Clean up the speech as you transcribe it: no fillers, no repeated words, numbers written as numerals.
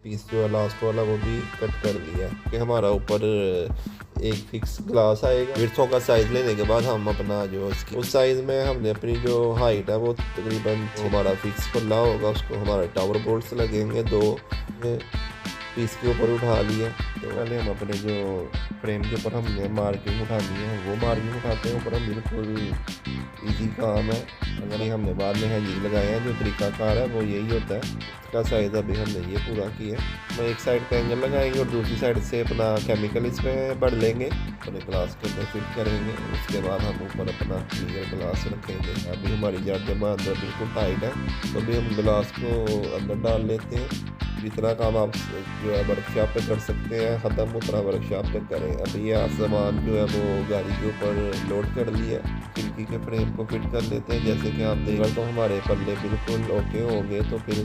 Piece जो है last वाला वो भी कट कर लिया है कि हमारा ऊपर एक फिक्स ग्लास आएगा। विड्थों का साइज़ लेने के बाद हम अपना जो इसकी उस साइज़ में हमने अपनी जो हाइट है वो तकरीबन हमारा फिक्स खुला होगा, उसको हमारे टावर बोल्ट्स लगेंगे दो पीस के ऊपर उठा लिया। तो पहले हम अपने जो फ्रेम के ऊपर हमने मार्किंग उठानी है वो मार्किंग उठाते हैं ऊपर हम बिल्कुल इजी काम है। अगर ये हमने बाद में हैंगिंग लगाए हैं जो तरीकाकार है वो यही होता है। इसका साइज़ अभी हमने ये पूरा किया है। हम एक साइड पे एंगल लगाएंगे और दूसरी साइड से अपना केमिकल इसमें भर लेंगे, अपने ग्लास के अंदर फिट करेंगे। उसके बाद हम ऊपर अपना क्लियर ग्लास रखेंगे। अभी हमारी जड़ जमा अंदर बिल्कुल टाइट है तो अभी हम ग्लास को अंदर डाल लेते हैं। जितना काम आप जो है वर्कशॉप पे कर सकते हैं ख़त्म उतना वर्कशॉप पे करें। अभी ये सामान जो है वो गाड़ी के ऊपर लोड कर लिया, खिड़की के फ्रेम को फिट कर लेते हैं। जैसे कि आप देख रहे तो हमारे पल्ले बिल्कुल ओके हो गए। तो फिर